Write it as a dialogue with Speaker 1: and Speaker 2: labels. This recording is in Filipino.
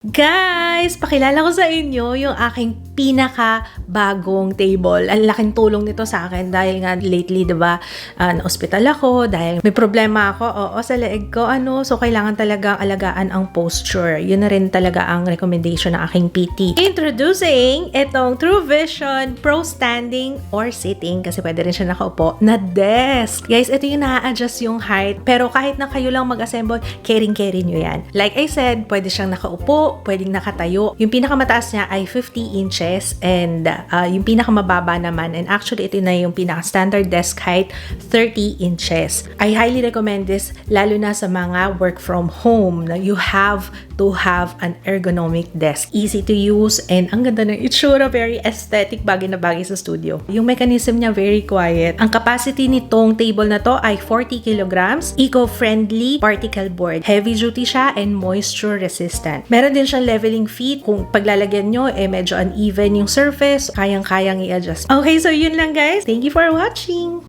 Speaker 1: Guys, pakilala ko sa inyo yung aking pinaka-bagong table. Ang laking tulong nito sa akin dahil nga lately, 'di ba, na-ospital ako dahil may problema ako, sa leeg ko, so kailangan talagang alagaan ang posture. Yun na rin talaga ang recommendation ng aking PT. Introducing itong True Vision Pro Standing or Sitting, kasi pwede rin siya nakaupo, na desk. Guys, ito yung na-adjust yung height, pero kahit na kayo lang mag-assemble, carry nyo yan. Like I said, pwede siyang nakaupo, pwedeng nakatayo. Yung pinakamataas niya ay 50 inches and yung pinakamababa naman, and actually ito na yung pinaka-standard desk height, 30 inches. I highly recommend this lalo na sa mga work from home na you have to have an ergonomic desk. Easy to use and ang ganda ng itsura, very aesthetic, bagay na bagay sa studio. Yung mechanism niya very quiet. Ang capacity nitong table na to ay 40 kilograms, eco-friendly particle board. Heavy duty siya and moisture resistant. Meron din siyang leveling feet. Kung paglalagyan nyo, medyo uneven yung surface, kayang-kayang i-adjust. Okay, so yun lang guys. Thank you for watching!